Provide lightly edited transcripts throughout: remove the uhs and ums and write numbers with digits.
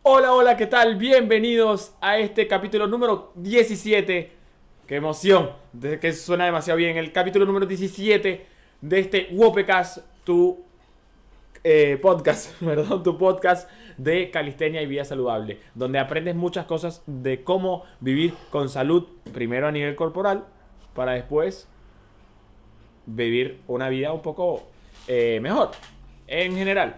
Hola, hola, ¿qué tal? Bienvenidos a este capítulo número 17. ¡Qué emoción! Desde que suena demasiado bien. El capítulo número 17 de este Wopecast, tu podcast, perdón, tu podcast de calistenia y vida saludable, donde aprendes muchas cosas de cómo vivir con salud, primero a nivel corporal, para después vivir una vida un poco mejor, en general.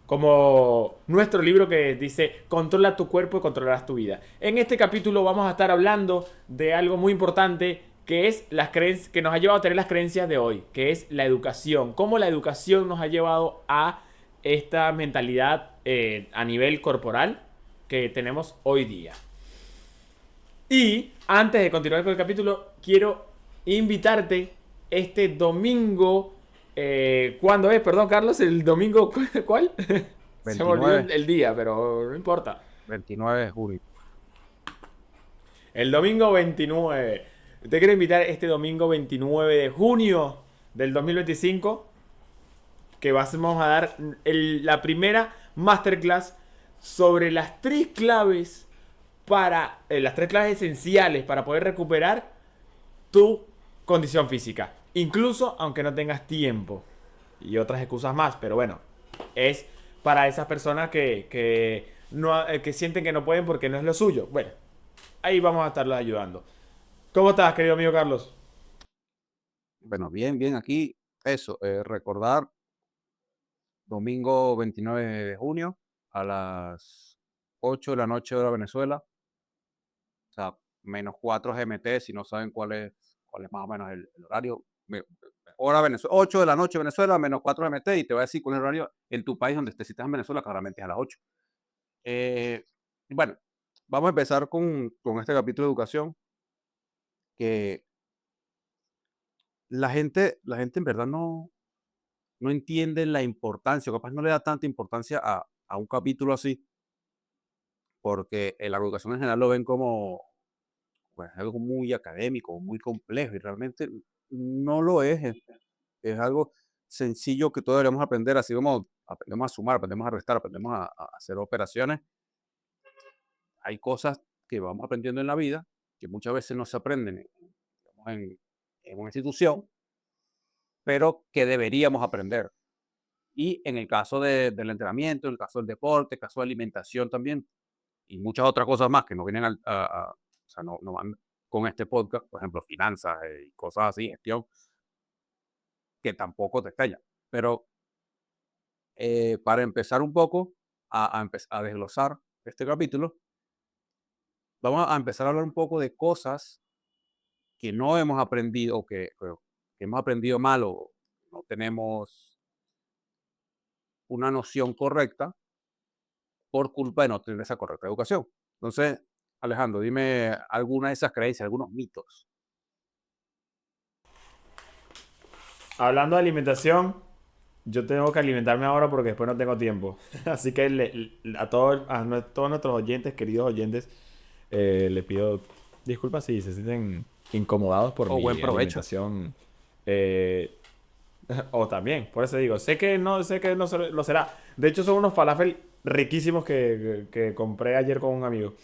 Como nuestro libro que dice, controla tu cuerpo y controlarás tu vida. En este capítulo vamos a estar hablando de algo muy importante que es las creencias que nos ha llevado a tener las creencias de hoy, que es la educación. Cómo la educación nos ha llevado a esta mentalidad a nivel corporal que tenemos hoy día. Y antes de continuar con el capítulo, quiero invitarte este domingo. ¿Cuándo es? Perdón, Carlos, el domingo. ¿Cuál? Se me olvidó 29, el día, pero no importa. 29 de julio. El domingo 29. Te quiero invitar este domingo 29 de junio del 2025. Que vamos a dar la primera masterclass sobre las tres claves para las tres claves esenciales para poder recuperar tu condición física, incluso aunque no tengas tiempo y otras excusas más, pero bueno, es para esas personas que sienten que no pueden porque no es lo suyo. Bueno, ahí vamos a estarlos ayudando. ¿Cómo estás, querido amigo Carlos? Bueno, bien, bien, aquí eso, recordar domingo 29 de junio a las 8 de la noche hora Venezuela, o sea, -4 GMT, si no saben cuál es más o menos el horario. Hora Venezuela, 8 de la noche Venezuela, -4 GMT, y te voy a decir cuál es el horario en tu país donde estés. Si estás en Venezuela, claramente es a las 8. Eh, bueno, vamos a empezar con este capítulo de educación, que la gente en verdad no entienden la importancia, o capaz no le da tanta importancia a un capítulo así, porque en la educación en general lo ven como pues, algo muy académico, muy complejo, y realmente no lo es. Es algo sencillo que todos deberíamos aprender, así como aprendemos a sumar, aprendemos a restar, aprendemos a hacer operaciones. Hay cosas que vamos aprendiendo en la vida que muchas veces no se aprenden digamos, en una institución, pero que deberíamos aprender. Y en el caso del entrenamiento, en el caso del deporte, en el caso de alimentación también, y muchas otras cosas más que no vienen o sea, no van con este podcast, por ejemplo, finanzas y cosas así, gestión, que tampoco te extraña. Pero para empezar un poco a desglosar este capítulo, vamos a empezar a hablar un poco de cosas que no hemos aprendido, o que hemos aprendido mal, o no tenemos una noción correcta por culpa de no tener esa correcta educación. Entonces, Alejandro, dime alguna de esas creencias, algunos mitos. Hablando de alimentación, yo tengo que alimentarme ahora porque después no tengo tiempo. Así que todos nuestros oyentes, queridos oyentes, les pido disculpas si se sienten incomodados por O buen mi provecho. alimentación. eh, o también, por eso digo, sé que no lo será. De hecho, son unos falafel riquísimos que compré ayer con un amigo.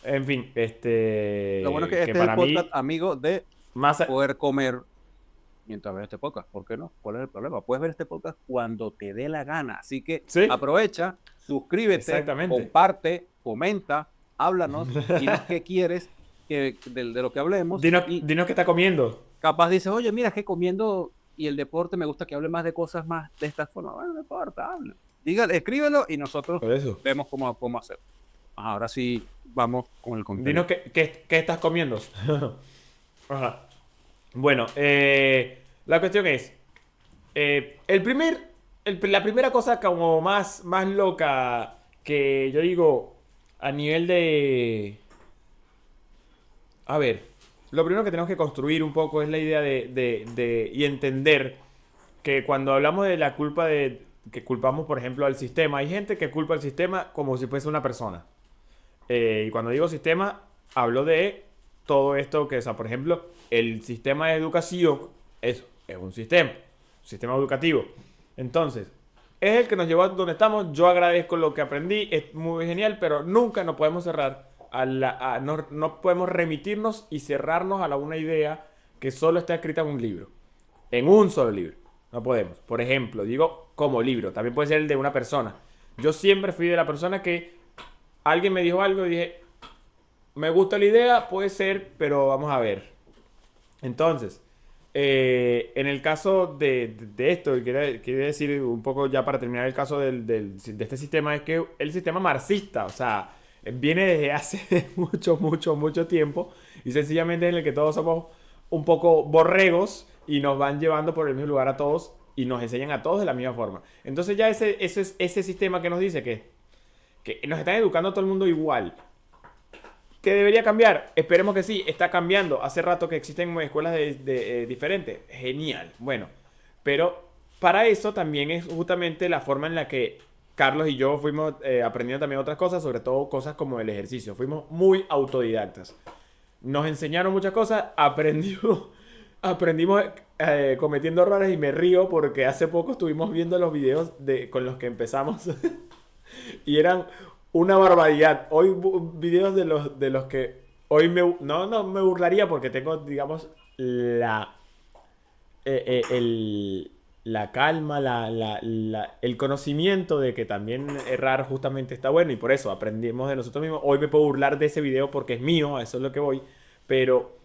En fin, Lo bueno es que que este es el para podcast, mí, amigo, de más... poder comer mientras ves este podcast. ¿Por qué no? ¿Cuál es el problema? Puedes ver este podcast cuando te dé la gana. Así que Sí, aprovecha, suscríbete, exactamente. comparte, comenta, háblanos, dinos qué quieres de lo que hablemos, y Dinos qué está comiendo. capaz dices, oye, mira, es que comiendo y el deporte me gusta que hable más de cosas más de esta forma. Bueno, no importa, habla. Dígale, escríbelo y nosotros Por eso. vemos cómo hacer. Ahora sí, vamos con el Dinos contenido. qué estás comiendo. Ajá. Bueno, la cuestión es, la primera cosa como más loca que yo digo a nivel de... A ver, lo primero que tenemos que construir un poco es la idea y entender que cuando hablamos de la culpa de... que culpamos, por ejemplo, al sistema, hay gente que culpa al sistema como si fuese una persona. Y cuando digo sistema, hablo de todo esto que, o sea, por ejemplo, el sistema de educación es un sistema educativo. Entonces, es el que nos llevó a donde estamos. Yo agradezco lo que aprendí, es muy genial, pero nunca nos podemos cerrar no podemos remitirnos y cerrarnos a una idea que solo está escrita en un libro, en un solo libro. No podemos. Por ejemplo, digo como libro, también puede ser el de una persona. Yo siempre fui de la persona que alguien me dijo algo y dije, me gusta la idea, puede ser, pero vamos a ver. Entonces, en el caso de esto, y quiero decir un poco ya para terminar el caso de este sistema, es que el sistema marxista, o sea, viene desde hace mucho, mucho, mucho tiempo y sencillamente en el que todos somos un poco borregos y nos van llevando por el mismo lugar a todos y nos enseñan a todos de la misma forma. Entonces ya ese sistema que nos dice que nos están educando a todo el mundo igual. ¿Que debería cambiar? Esperemos que sí, está cambiando. Hace rato que existen escuelas diferentes. Genial. Bueno, pero para eso también es justamente la forma en la que Carlos y yo fuimos aprendiendo también otras cosas, sobre todo cosas como el ejercicio. Fuimos muy autodidactas. Nos enseñaron muchas cosas, aprendimos cometiendo errores y me río porque hace poco estuvimos viendo los videos con los que empezamos y eran una barbaridad. Hoy videos de los que hoy no me burlaría porque tengo, digamos, la calma, el conocimiento de que también errar justamente está bueno y por eso aprendimos de nosotros mismos. Hoy me puedo burlar de ese video porque es mío, a eso es lo que voy, pero,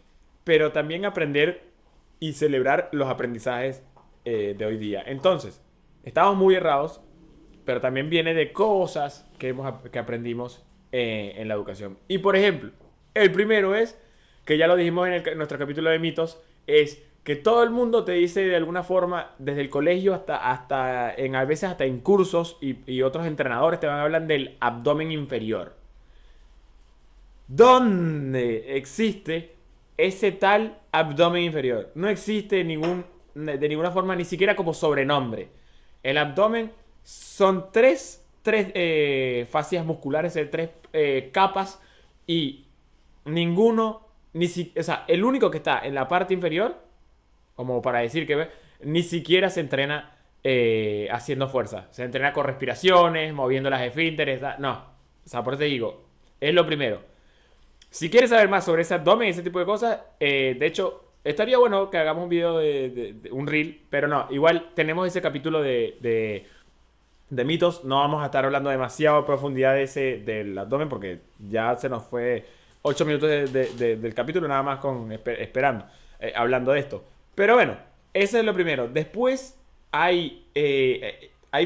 pero también aprender y celebrar los aprendizajes de hoy día. Entonces, estamos muy errados, pero también viene de cosas que aprendimos en la educación. Y por ejemplo, el primero es, que ya lo dijimos en nuestro capítulo de mitos, es que todo el mundo te dice de alguna forma, desde el colegio a veces hasta en cursos y otros entrenadores te van a hablar del abdomen inferior. ¿Dónde existe ese tal abdomen inferior? No existe de ninguna forma, ni siquiera como sobrenombre. El abdomen son tres fascias musculares, tres capas y ninguno, o sea, el único que está en la parte inferior, como para decir que ni siquiera se entrena haciendo fuerza. Se entrena con respiraciones, moviendo las esfínteres, no. O sea, por eso te digo, es lo primero. Si quieres saber más sobre ese abdomen y ese tipo de cosas, de hecho, estaría bueno que hagamos un video de un reel, pero no, igual tenemos ese capítulo de mitos. No vamos a estar hablando demasiado a profundidad del abdomen porque ya se nos fue 8 minutos del capítulo nada más esperando, hablando de esto. Pero bueno, ese es lo primero. Después hay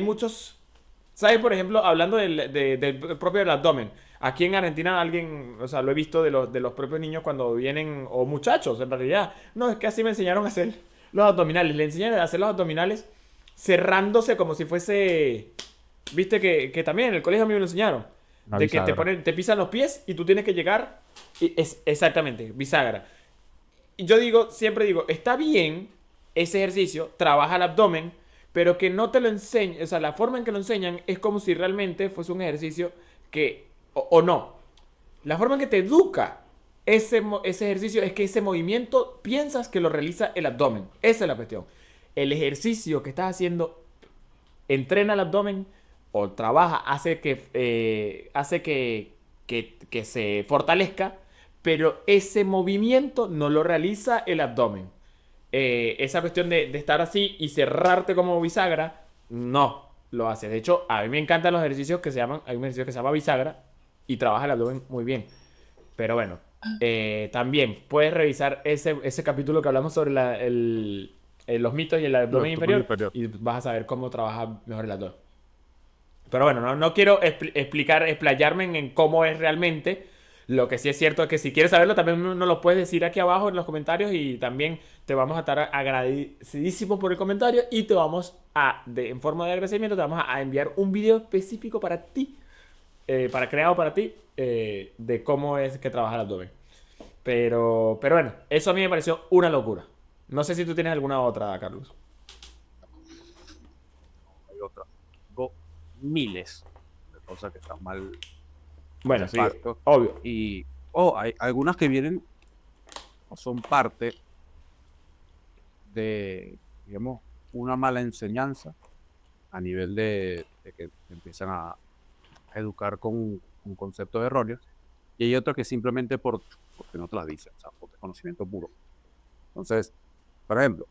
muchos, ¿sabes? Por ejemplo, hablando del propio del abdomen. Aquí en Argentina alguien, o sea, lo he visto de los propios niños cuando vienen, o muchachos en realidad. No, es que así me enseñaron a hacer los abdominales. Le enseñan a hacer los abdominales cerrándose como si fuese... Viste que también en el colegio a mí me lo enseñaron. Una De que bisagra. te pisan los pies y tú tienes que llegar. Exactamente, bisagra. Y yo siempre digo, está bien ese ejercicio, trabaja el abdomen, pero que no te lo enseñen, o sea, la forma en que lo enseñan es como si realmente fuese un ejercicio o no. La forma en que te educa ese ejercicio es que ese movimiento piensas que lo realiza el abdomen. Esa es la cuestión. El ejercicio que estás haciendo entrena el abdomen o trabaja, hace que se fortalezca, pero ese movimiento no lo realiza el abdomen. Esa cuestión de estar así y cerrarte como bisagra, no lo hace. De hecho, a mí me encantan los ejercicios hay un ejercicio que se llama bisagra y trabaja el abdomen muy bien. Pero bueno, también puedes revisar ese capítulo que hablamos sobre los mitos y el Lo abdomen abdomen inferior inferior. y vas a saber cómo trabaja mejor el abdomen. Pero bueno, no quiero explayarme en cómo es realmente. Lo que sí es cierto es que si quieres saberlo, también nos lo puedes decir aquí abajo en los comentarios y también te vamos a estar agradecidísimos por el comentario y en forma de agradecimiento, te vamos a enviar un video específico para ti, creado para ti, de cómo es que trabaja el abdomen. Pero bueno, eso a mí me pareció una locura. No sé si tú tienes alguna otra, Carlos. Hay otra. Tengo miles de cosas que están mal con Bueno, el sí, pacto. obvio. Y hay algunas que vienen o son parte de, digamos, una mala enseñanza a nivel de que te empiezan a educar con conceptos erróneos, y hay otros que simplemente porque no te las dicen, o sea, por desconocimiento puro. Entonces, por ejemplo,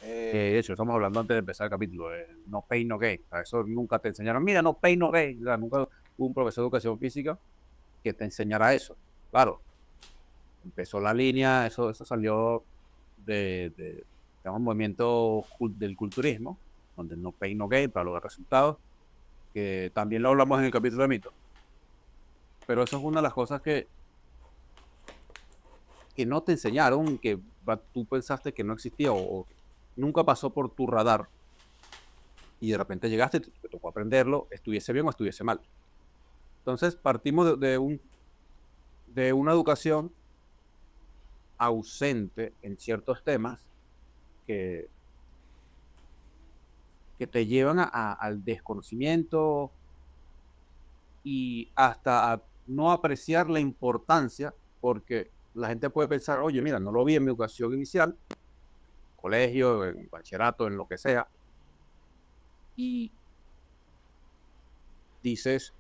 de hecho, estamos hablando antes de empezar el capítulo, no pain, no gain. O sea, eso nunca te enseñaron, mira, no pain, no gain. O sea, nunca hubo un profesor de educación física que te enseñara eso. Claro, empezó la línea, eso salió digamos, movimiento del culturismo, donde no pain, no gain, para lograr resultados, que también lo hablamos en el capítulo de mito. Pero eso es una de las cosas que no te enseñaron, que tú pensaste que no existía o nunca pasó por tu radar, y de repente llegaste y te tocó aprenderlo, estuviese bien o estuviese mal. Entonces partimos de una educación ausente en ciertos temas que te llevan al desconocimiento y hasta a no apreciar la importancia, porque la gente puede pensar, oye, mira, no lo vi en mi educación inicial, colegio, en bachillerato, en lo que sea, y dices,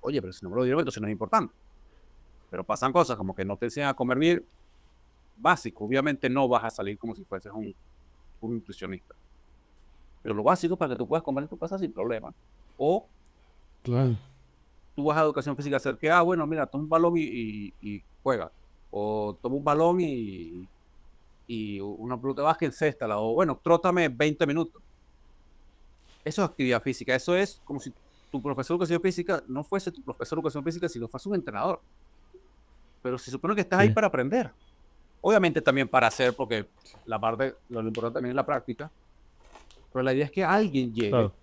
oye, pero si no me lo dieron, entonces no es importante. Pero pasan cosas como que no te enseñan a comer bien, básico. Obviamente no vas a salir como si fueses un nutricionista. Pero lo básico para que tú puedas comer en tu casa sin problema. O Claro. tú vas a educación física a hacer que, bueno, mira, toma un balón y juega. O toma un balón y una pelota de básquet, encéstala. O bueno, trótame 20 minutos. Eso es actividad física. Eso es como si tu profesor de educación física no fuese tu profesor de educación física, sino fuese un entrenador. Pero se supone que estás ahí para aprender. Obviamente también para hacer, porque la parte, lo importante también es la práctica. Pero la idea es que alguien llegue, claro,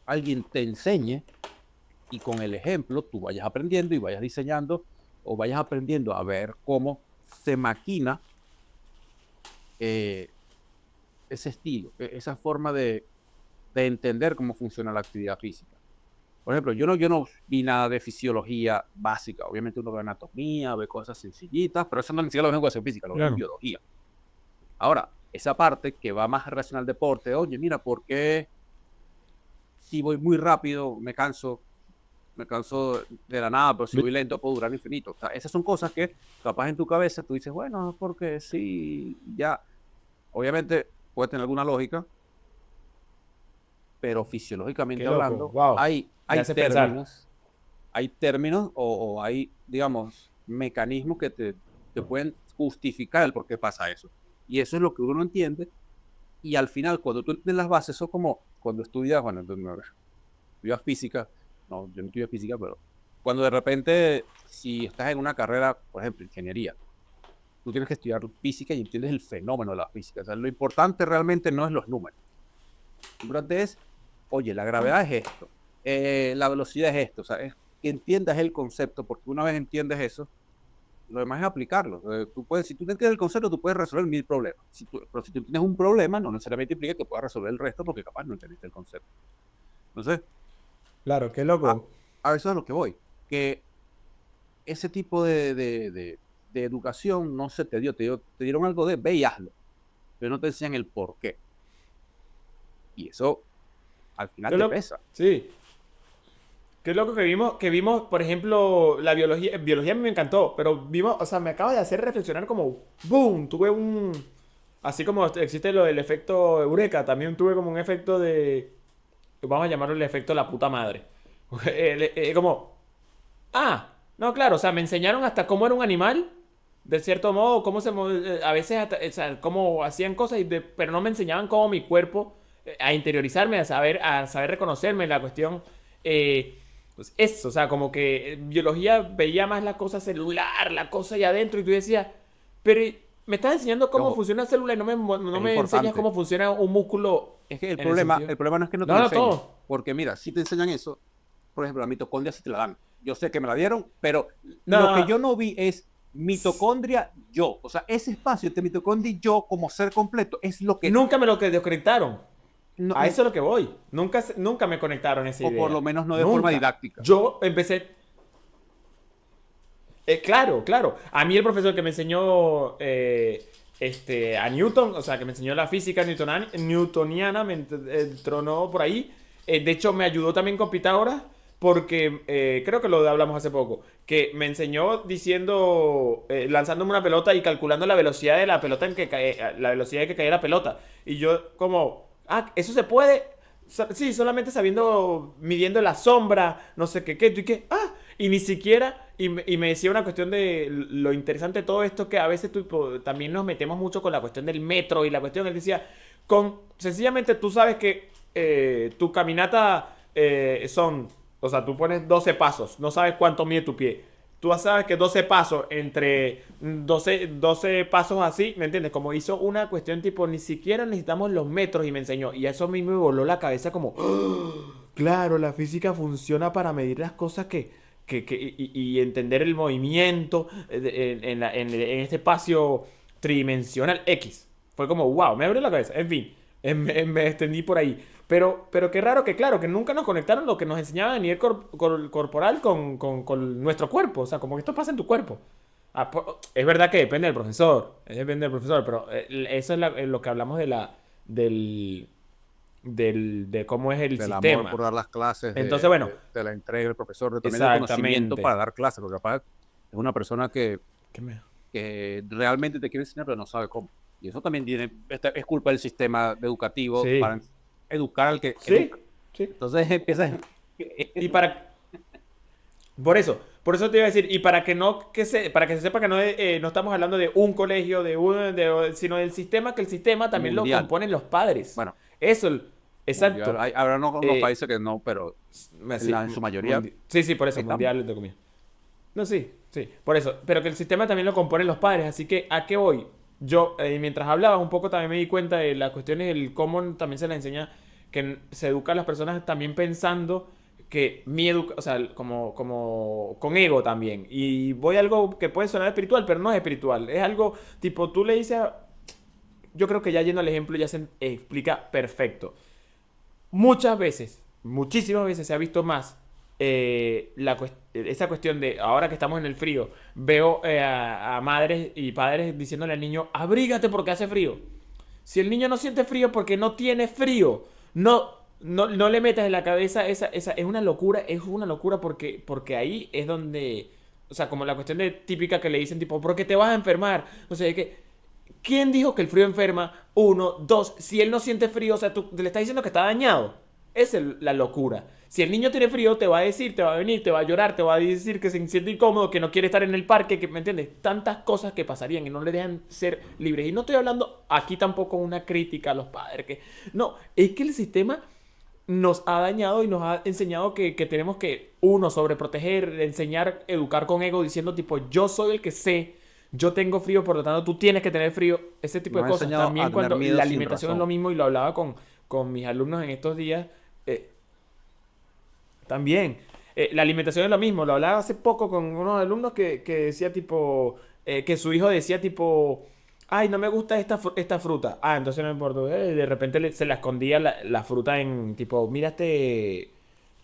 alguien te enseñe, y con el ejemplo tú vayas aprendiendo y vayas diseñando o vayas aprendiendo a ver cómo se maquina ese estilo, esa forma de entender cómo funciona la actividad física. Por ejemplo, yo no vi nada de fisiología básica. Obviamente uno ve anatomía, ve cosas sencillitas, pero eso no ni siquiera lo ves en educación física, lo ves en biología. Ahora, esa parte que va más relacionada al deporte, oye, mira, ¿por qué si voy muy rápido me canso de la nada, pero si voy lento puedo durar infinito? O sea, esas son cosas que capaz en tu cabeza tú dices, bueno, porque sí, ya. Obviamente puede tener alguna lógica, pero fisiológicamente hablando, hay términos o hay, digamos, mecanismos que te pueden justificar el por qué pasa eso. Y eso es lo que uno entiende. Y al final, cuando tú entiendes las bases, eso como cuando estudias, bueno, estudias física, no, yo no estudio física, pero cuando de repente, si estás en una carrera, por ejemplo, ingeniería, tú tienes que estudiar física y entiendes el fenómeno de la física. O sea, lo importante realmente no es los números. Lo importante es, oye, la gravedad es esto, la velocidad es esto. O sea, es que entiendas el concepto, porque una vez entiendes eso, lo demás es aplicarlo. Si tú entiendes el concepto, tú puedes resolver 1000 problemas. Pero si tú tienes un problema, no necesariamente implica que puedas resolver el resto, porque capaz no entendiste el concepto. Entonces, claro, qué loco. A eso es a lo que voy. Que ese tipo de educación no se te dio. Te dieron algo de ve y hazlo, pero no te enseñan el por qué. Y eso al final te pesa. Sí. Qué loco que vimos, por ejemplo, la biología. Biología a mí me encantó, pero vimos, o sea, me acaba de hacer reflexionar como, ¡boom! Tuve un... Así como existe lo del efecto Eureka, también tuve como un efecto de... Vamos a llamarlo el efecto la puta madre. Como... Ah, no, claro, o sea, me enseñaron hasta cómo era un animal, de cierto modo, cómo a veces hasta, o sea, cómo hacían cosas, pero no me enseñaban cómo mi cuerpo, a interiorizarme, a saber reconocerme, la cuestión... pues eso, o sea, como que biología veía más la cosa celular, la cosa allá adentro, y tú decías, pero me estás enseñando cómo funciona la célula y no me enseñas cómo funciona un músculo. Es que el problema no es que no te lo enseñen, porque mira, si te enseñan eso, por ejemplo, la mitocondria sí te la dan. Yo sé que me la dieron, pero lo que yo no vi es mitocondria yo. O sea, ese espacio entre mitocondria y yo como ser completo es lo que... Nunca me lo desconectaron. No, a eso es lo que voy. Nunca me conectaron esa idea. O por lo menos no de forma didáctica. Yo empecé... claro. A mí el profesor que me enseñó a Newton, o sea, que me enseñó la física newtoniana, tronó por ahí. De hecho, me ayudó también con Pitágoras, porque creo que lo hablamos hace poco, que me enseñó diciendo, lanzándome una pelota y calculando la velocidad de la pelota en que cae, la velocidad en que caía la pelota. Y yo como, eso se puede, sí, solamente sabiendo, midiendo la sombra, no sé qué, y qué, y ni siquiera, y me decía una cuestión de lo interesante de todo esto, que a veces también nos metemos mucho con la cuestión del metro y la cuestión, él decía, sencillamente tú sabes que tu caminata son, o sea, tú pones 12 pasos, no sabes cuánto mide tu pie. Tú sabes que 12 pasos entre 12 pasos así, ¿me entiendes? Como hizo una cuestión tipo, ni siquiera necesitamos los metros y me enseñó. Y eso a mí me voló la cabeza como, "Oh, claro, la física funciona para medir las cosas y entender el movimiento en este espacio tridimensional X. Fue como, wow, me abrió la cabeza. En fin, me extendí por ahí. Pero qué raro que, claro, que nunca nos conectaron lo que nos enseñaban a nivel corporal con nuestro cuerpo. O sea, como que esto pasa en tu cuerpo. Es verdad que depende del profesor. Depende del profesor, pero eso es lo que hablamos del, de cómo es el Del amor sistema. por dar las clases, Entonces, bueno, de la entrega del profesor, también del conocimiento exactamente. para dar clases, porque capaz es una persona ¿Qué me- que realmente te quiere enseñar, pero no sabe cómo. Y eso también es culpa del sistema educativo Sí, para educar al que sí, educa. sí. Entonces empieza... Y por eso te iba a decir, y para que se sepa que no estamos hablando de un colegio, sino del sistema, que el sistema también lo mundial. componen los padres. Bueno, Eso, mundial. exacto. Habrá unos Eh, países que no, pero sí, en su mayoría sí, sí, por ahí eso, estamos. mundial de comida. No, sí, sí, por eso. Pero que el sistema también lo componen los padres. Así que, ¿a qué voy? Yo, mientras hablaba un poco, también me di cuenta de las cuestiones del cómo también se les enseña que se educa a las personas también pensando que o sea, como con ego también. Y voy a algo que puede sonar espiritual, pero no es espiritual. Es algo tipo, tú le dices, yo creo que ya yendo al ejemplo ya se explica perfecto. Muchas veces, muchísimas veces se ha visto más esa cuestión de, ahora que estamos en el frío, veo a madres y padres diciéndole al niño, abrígate porque hace frío. Si el niño no siente frío porque no tiene frío, no le metas en la cabeza es una locura porque ahí es donde, o sea, como la cuestión de típica que le dicen tipo, ¿por qué te vas a enfermar? O sea, ¿quién dijo que el frío enferma? Uno, dos, si él no siente frío, o sea, tú le estás diciendo que está dañado. Esa es la locura. Si el niño tiene frío, te va a decir, te va a venir, te va a llorar, te va a decir que se siente incómodo, que no quiere estar en el parque, que, ¿me entiendes? Tantas cosas que pasarían y no le dejan ser libres. Y no estoy hablando aquí tampoco una crítica a los padres, que no, es que el sistema nos ha dañado y nos ha enseñado que tenemos que, uno, sobreproteger, enseñar, educar con ego, diciendo tipo, yo soy el que sé, yo tengo frío, por lo tanto tú tienes que tener frío, ese tipo Nos de ha cosas. enseñado También a tener cuando miedo la sin alimentación es lo razón. mismo y lo hablaba con mis alumnos en estos días, eh, también. La alimentación es lo mismo, lo hablaba hace poco con unos alumnos que decía tipo, que su hijo decía tipo, ay, no me gusta esta fruta. Entonces no me importa. De repente se la escondía la fruta en tipo, mira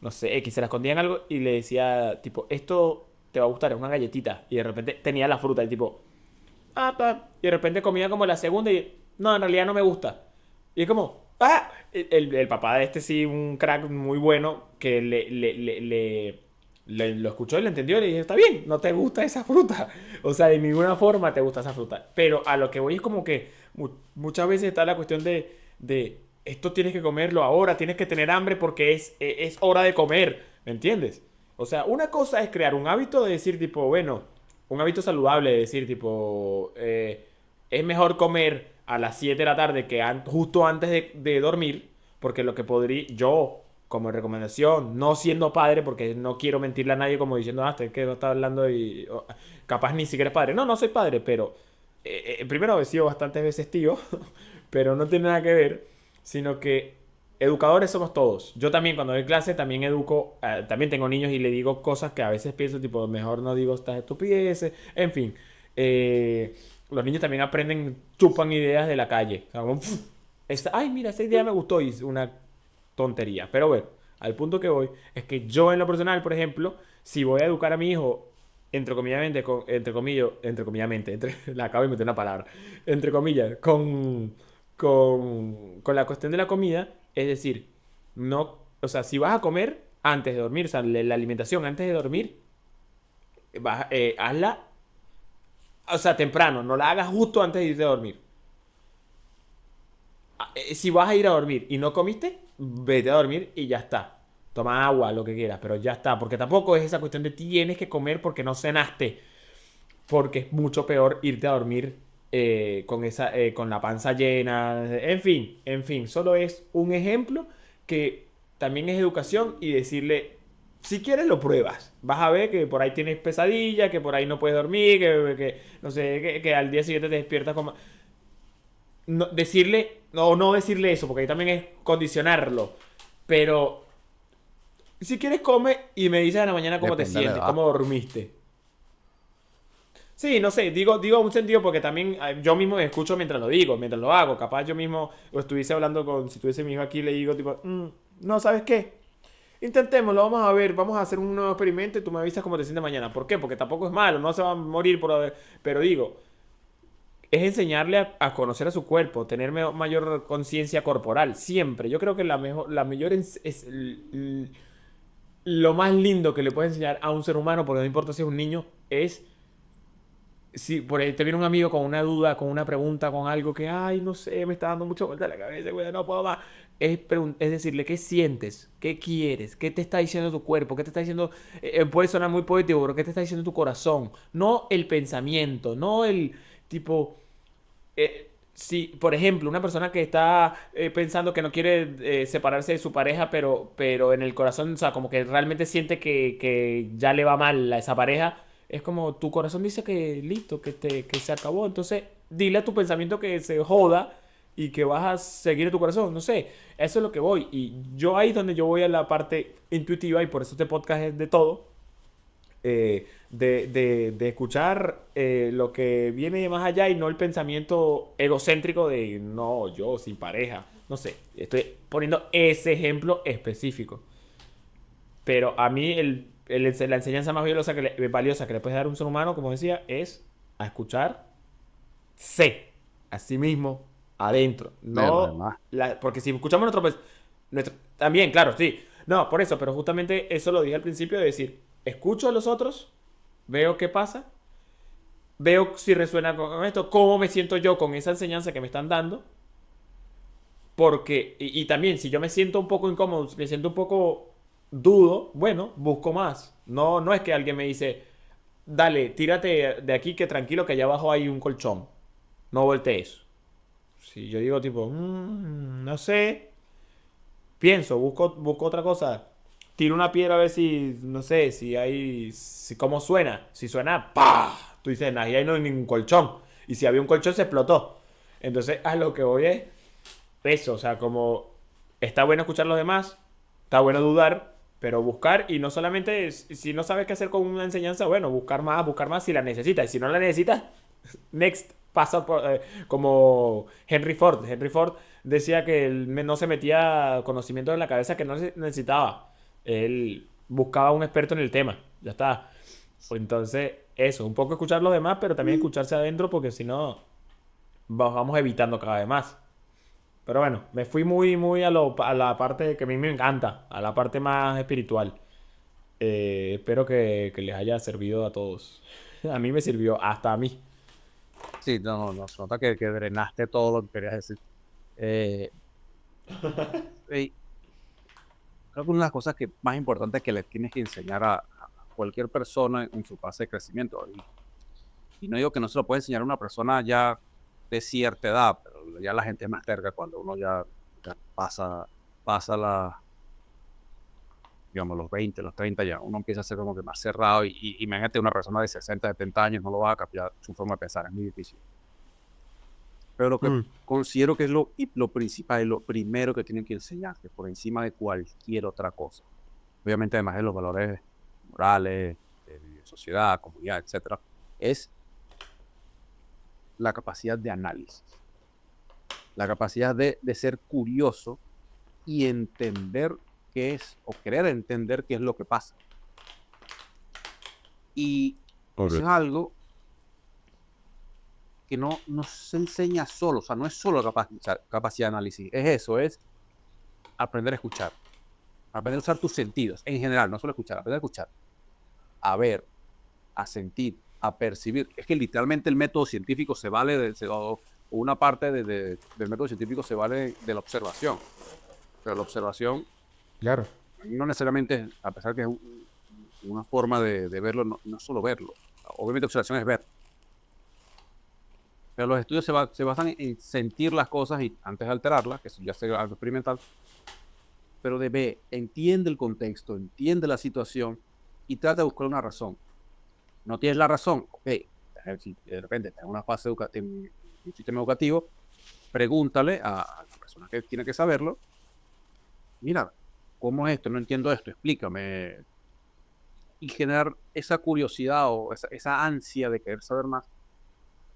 no sé, X, se la escondía en algo y le decía tipo, esto te va a gustar, es una galletita. Y de repente tenía la fruta y tipo, y de repente comía como la segunda y, no, en realidad no me gusta. Y es como, el papá de este sí, un crack muy bueno, que lo escuchó y lo entendió y le dije, está bien, no te gusta esa fruta. O sea, de ninguna forma te gusta esa fruta. Pero a lo que voy es como que muchas veces está la cuestión de esto tienes que comerlo ahora, tienes que tener hambre porque es hora de comer, ¿me entiendes? O sea, una cosa es crear un hábito de decir tipo, bueno, un hábito saludable de decir tipo, es mejor comer a las 7 de la tarde que justo antes de dormir, porque lo que podría, yo, como recomendación, no siendo padre, porque no quiero mentirle a nadie como diciendo, es que no está hablando y capaz ni siquiera es padre. No, no soy padre, pero primero he sido bastantes veces tío, pero no tiene nada que ver, sino que educadores somos todos. Yo también cuando doy clase también educo, también tengo niños y le digo cosas que a veces pienso tipo, mejor no digo estas estupideces, en fin. Los niños también aprenden, chupan ideas de la calle. O sea, como, ay, mira, esa idea me gustó y es una tontería. Pero bueno, al punto que voy es que yo en lo personal, por ejemplo, si voy a educar a mi hijo la acabo de meter una palabra, entre comillas, con la cuestión de la comida, es decir, no, o sea, si vas a comer antes de dormir, o sea, la alimentación antes de dormir, hazla, o sea, temprano, no la hagas justo antes de irte a dormir. Si vas a ir a dormir y no comiste, vete a dormir y ya está. Toma agua, lo que quieras, pero ya está. Porque tampoco es esa cuestión de tienes que comer porque no cenaste. Porque es mucho peor irte a dormir con la panza llena. En fin, solo es un ejemplo que también es educación y decirle, si quieres lo pruebas. Vas a ver que por ahí tienes pesadilla, que por ahí no puedes dormir, que no sé, que al día siguiente te despiertas como no, decirle, no decirle eso, porque ahí también es condicionarlo. Pero si quieres come y me dices a la mañana cómo te Depende de la sientes, edad. cómo dormiste. Sí, no sé, digo un sentido porque también yo mismo me escucho mientras lo digo, mientras lo hago. Capaz yo mismo o estuviese hablando con, si tuviese mi hijo aquí, le digo tipo, no, ¿sabes qué? Intentémoslo, vamos a ver, vamos a hacer un nuevo experimento y tú me avisas cómo te sientes mañana. ¿Por qué? Porque tampoco es malo, no se va a morir por haber... Pero digo, es enseñarle a conocer a su cuerpo, tener mayor conciencia corporal, siempre. Yo creo que la mayor lo más lindo que le puedes enseñar a un ser humano, porque no importa si es un niño, es si por ahí te viene un amigo con una duda, con una pregunta, con algo que, ay, no sé, me está dando mucha vuelta la cabeza, güey, no puedo más. Es decirle, ¿qué sientes? ¿Qué quieres? ¿Qué te está diciendo tu cuerpo? ¿Qué te está diciendo? Puede sonar muy poético, pero ¿qué te está diciendo tu corazón? No el pensamiento, no el tipo si, por ejemplo, una persona que está pensando que no quiere separarse de su pareja, pero en el corazón, o sea, como que realmente siente que ya le va mal a esa pareja, es como tu corazón dice que listo, que se acabó. Entonces, dile a tu pensamiento que se joda y que vas a seguir a tu corazón. No sé, eso es lo que voy. Y yo ahí es donde yo voy a la parte intuitiva y por eso este podcast es de todo de escuchar lo que viene de más allá y no el pensamiento egocéntrico de no, yo sin pareja. No sé, estoy poniendo ese ejemplo específico. Pero a mí la enseñanza más valiosa que le puedes dar a un ser humano, como decía, es a escuchar sé a sí mismo adentro. De los No, demás. porque si escuchamos también, claro, sí. No, por eso, pero justamente eso lo dije al principio de decir, escucho a los otros, veo qué pasa, veo si resuena con esto, cómo me siento yo con esa enseñanza que me están dando, porque, y también si yo me siento un poco incómodo, me siento un poco dudo, bueno, busco más. No, no es que alguien me dice, dale, tírate de aquí que tranquilo que allá abajo hay un colchón. No voltees. Si yo digo tipo, no sé, pienso, busco otra cosa. Tiro una piedra a ver si, no sé, si cómo suena. Si suena, ¡pah! Tú dices, nah, y ahí no hay ningún colchón. Y si había un colchón, se explotó. Entonces, a lo que voy es eso, o sea, como está bueno escuchar a los demás, está bueno dudar, pero buscar y no solamente, si no sabes qué hacer con una enseñanza, bueno, buscar más si la necesitas. Y si no la necesitas, next, pasa por, como Henry Ford. Henry Ford decía que él no se metía conocimiento en la cabeza que no necesitaba. Él buscaba un experto en el tema. Ya está. Entonces, eso, un poco escuchar a los demás, pero también escucharse adentro porque si no, vamos evitando cada vez más. Pero bueno, me fui muy a la parte que a mí me encanta, a la parte más espiritual. Espero que les haya servido a todos. A mí me sirvió, hasta a mí. Sí, no, se nota que drenaste todo lo que querías decir. Eh, y creo que una de las cosas que más importantes que le tienes que enseñar a cualquier persona en su fase de crecimiento, y no digo que no se lo puede enseñar a una persona ya de cierta edad, pero ya la gente es más terca cuando uno ya pasa digamos, los 20 los 30 ya uno empieza a ser como que más cerrado y imagínate una persona de 60 70 años, no lo va a cambiar su forma de pensar, es muy difícil. Pero lo que Mm. considero que es lo principal y lo primero que tienen que enseñarte por encima de cualquier otra cosa, obviamente además de los valores morales, de sociedad, comunidad, etcétera, es la capacidad de análisis, la capacidad de ser curioso y entender qué es, o querer entender qué es lo que pasa. Y Eso es algo que no se enseña solo, o sea, no es solo capacidad de análisis, es eso, es aprender a escuchar, aprender a usar tus sentidos, en general, no solo escuchar, aprender a escuchar, a ver, a sentir, a percibir. Es que literalmente el método científico se vale, una parte del método científico se vale de la observación, pero la observación, Claro. no necesariamente, a pesar que es una forma de verlo, no es solo verlo, obviamente observación es ver. Pero los estudios se basan en sentir las cosas y antes de alterarlas, que eso ya es algo experimental, pero de ver, entiende el contexto, entiende la situación y trata de buscar una razón. No tienes la razón, ok, si de repente estás en una fase educativa, en un sistema educativo, pregúntale a la persona que tiene que saberlo, mira, ¿cómo es esto? No entiendo esto, explícame. Y generar esa curiosidad o esa ansia de querer saber más.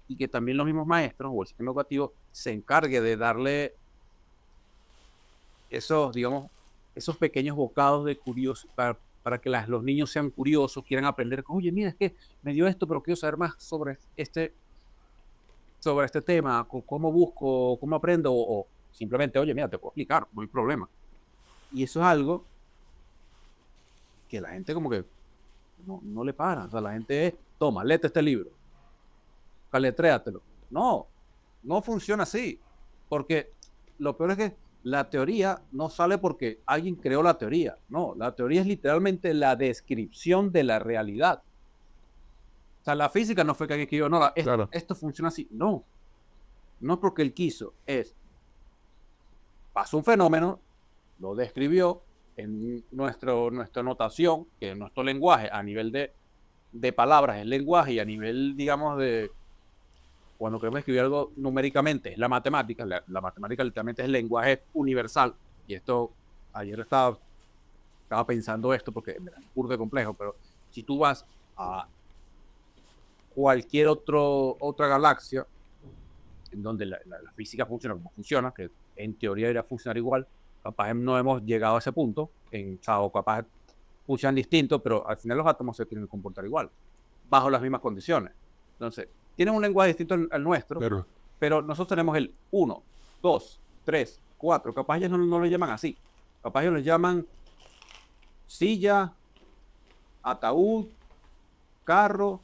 Y que también los mismos maestros o el sistema educativo se encargue de darle esos, digamos, esos pequeños bocados de curiosidad para que los niños sean curiosos, quieran aprender. Oye, mira, es que me dio esto, pero quiero saber más sobre este tema, cómo busco, cómo aprendo, o simplemente, oye, mira, te puedo explicar, no hay problema. Y eso es algo que la gente como que no le para. O sea, la gente es, toma, léete este libro, caletréatelo. No funciona así, porque lo peor es que la teoría no sale porque alguien creó la teoría. No, la teoría es literalmente la descripción de la realidad. O sea, la física no fue que alguien escribió, no, esto funciona así. No es porque él quiso, pasó un fenómeno, lo describió en nuestra notación, que es nuestro lenguaje a nivel de palabras, el lenguaje, y a nivel, digamos, de cuando queremos escribir algo numéricamente, es la matemática. La matemática literalmente es el lenguaje universal. Y esto, ayer estaba pensando esto porque es burda de complejo, pero si tú vas a cualquier otra galaxia en donde la física funciona como funciona, que en teoría debería funcionar igual, capaz no hemos llegado a ese punto, o capaz funcionan distinto, pero al final los átomos se tienen que comportar igual, bajo las mismas condiciones. Entonces, tienen un lenguaje distinto al nuestro, pero nosotros tenemos el 1, 2, 3, 4, capaz ellos no lo llaman así, capaz ellos lo llaman silla, ataúd, carro,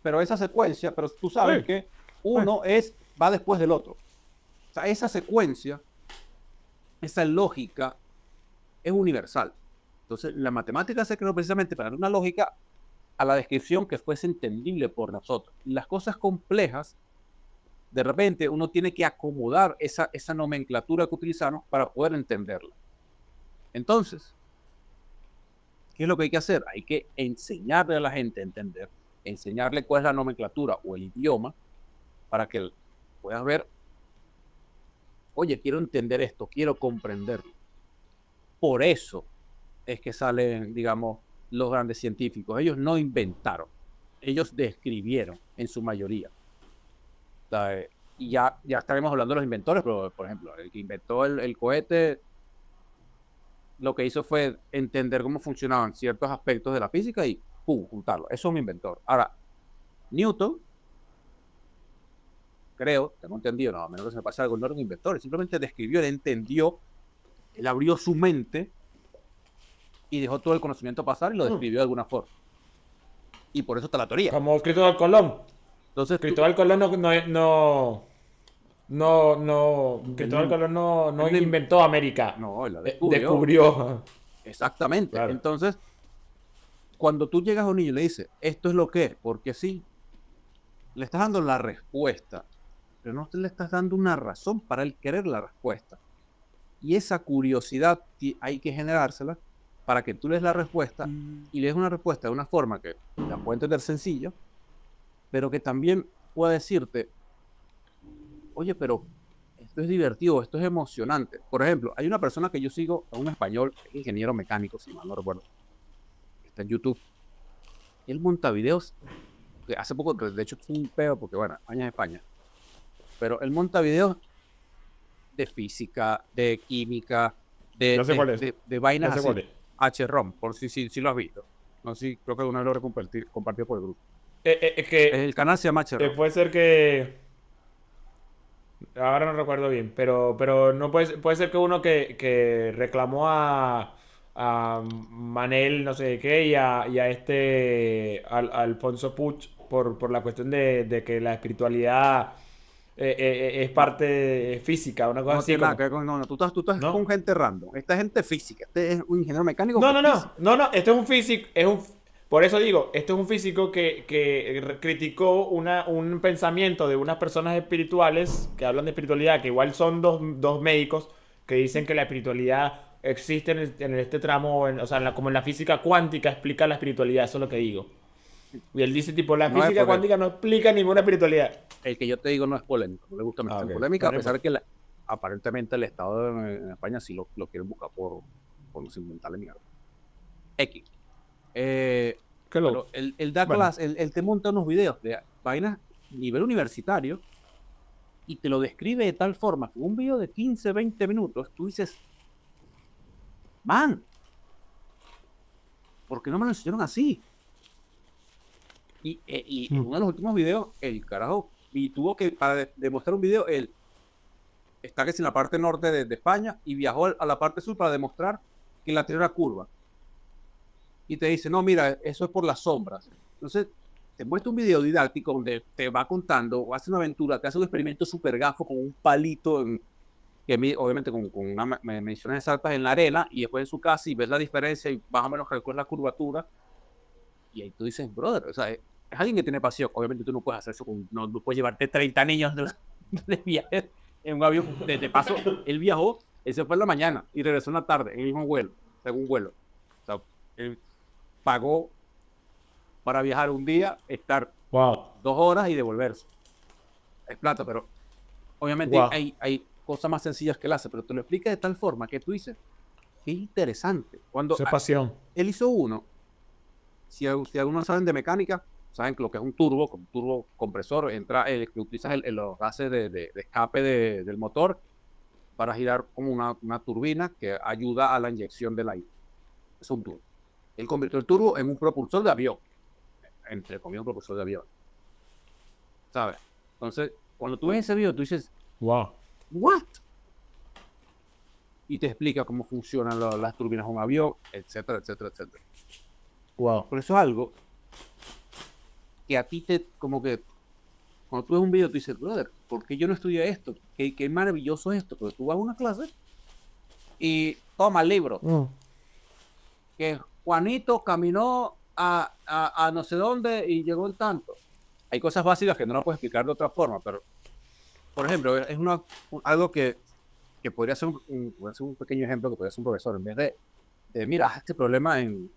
pero esa secuencia, pero tú sabes que uno va después del otro. O sea, esa secuencia, esa lógica es universal. Entonces, la matemática se creó precisamente para dar una lógica a la descripción que fuese entendible por nosotros. Las cosas complejas, de repente, uno tiene que acomodar esa nomenclatura que utilizamos para poder entenderla. Entonces, ¿qué es lo que hay que hacer? Hay que enseñarle a la gente a entender, enseñarle cuál es la nomenclatura o el idioma para que puedas ver, oye, quiero entender esto, quiero comprenderlo. Por eso es que salen, digamos, los grandes científicos. Ellos no inventaron, ellos describieron en su mayoría. Y ya estaremos hablando de los inventores, pero por ejemplo, el que inventó el cohete, lo que hizo fue entender cómo funcionaban ciertos aspectos de la física y ¡pum!, juntarlo. Eso es un inventor. Ahora, Newton, creo, tengo entendido, no, a menos que se me pase algo, no era un inventor, simplemente describió, él entendió, él abrió su mente y dejó todo el conocimiento pasar y lo describió de alguna forma. Y por eso está la teoría. Como Cristóbal Colón. Entonces, Cristóbal Colón Cristóbal Colón no inventó América. No, él la descubrió. Exactamente. Claro. Entonces, cuando tú llegas a un niño y le dices, esto es lo que es, porque sí, le estás dando la respuesta, pero no le estás dando una razón para él querer la respuesta. Y esa curiosidad hay que generársela para que tú le des la respuesta y le des una respuesta de una forma que la pueda entender sencillo, pero que también pueda decirte, oye, pero esto es divertido, esto es emocionante. Por ejemplo, hay una persona que yo sigo, un español, ingeniero mecánico, si mal no recuerdo, que está en YouTube. Él monta videos, que hace poco, de hecho, es un peo, porque bueno, España es España, pero él monta videos de física, de química, de vainas así. H-ROM, por si lo has visto. No sé, creo que una vez lo compartió por el grupo. Que El canal se llama Cherro. puede ser que... Ahora no recuerdo bien, pero no puede ser que uno que reclamó a Manel, no sé qué, y a a Alfonso Puig por la cuestión de que la espiritualidad es parte física, una cosa No así tiene nada como, que ver con. No, no, tú estás con ¿no? gente random. Esta gente física. Este es un ingeniero mecánico No, que no, no, física. no, no, esto es un físico, por eso digo, esto es un físico que criticó un pensamiento de unas personas espirituales que hablan de espiritualidad, que igual son dos médicos que dicen que la espiritualidad existe en este tramo, o sea, como en la física cuántica explica la espiritualidad, eso es lo que digo. Y él dice tipo, la No es física porque cuántica no explica ninguna espiritualidad. el que yo te digo no es polémico. No le gusta Ah, meter en ok. polémica, a Bueno, no pesar de importa. que aparentemente el Estado en España sí lo quiere buscar por no inventarle mierda. X. Eh, Qué loco. pero él da Bueno. clase, él te monta unos videos de vainas nivel universitario y te lo describe de tal forma que un video de 15 20 minutos, tú dices, man, ¿por qué no me lo enseñaron así? Y en Mm. uno de los últimos videos, el carajo, y tuvo que, para demostrar un video, él está que es en la parte norte de España y viajó a la parte sur para demostrar que la Tierra era curva. Y te dice, no, mira, eso es por las sombras. Entonces, te muestra un video didáctico donde te va contando, o hace una aventura, te hace un experimento súper gafo con un palito, obviamente con unas mediciones exactas en la arena, y después en su casa y ves la diferencia y más o menos calculas la curvatura. Y ahí tú dices, brother, o sea, es alguien que tiene pasión. Obviamente tú no puedes hacer eso, no puedes llevarte 30 niños de viaje en un avión. De paso, él viajó, él se fue en la mañana y regresó en la tarde, en el mismo vuelo, según vuelo. O sea, él pagó para viajar un día, estar Wow. 2 horas y devolverse. Es plata, pero obviamente Wow. hay cosas más sencillas que él hace, pero te lo explica de tal forma que tú dices, qué interesante. Cuando Eso es pasión. él hizo uno, si algunos saben de mecánica, saben que lo que es un turbo compresor, entra, que utilizas los gases de escape del motor para girar como una turbina que ayuda a la inyección del aire. Es un turbo. Él convirtió el turbo en un propulsor de avión, entre comillas, un propulsor de avión, ¿sabes? Entonces, cuando tú ves ese video, tú dices, Wow. ¿what? Y te explica cómo funcionan las turbinas de un avión, etcétera, etcétera, etcétera. Wow. Por eso es algo que a ti como que, cuando tú ves un video, tú dices, brother, ¿por qué yo no estudié esto? Qué maravilloso es esto. Pero tú vas a una clase y toma el libro, Mm. que Juanito caminó a no sé dónde y llegó en tanto. Hay cosas básicas que no lo puedes explicar de otra forma, pero, por ejemplo, es algo que podría ser un pequeño ejemplo que podría ser un profesor, en vez de mira, este problema en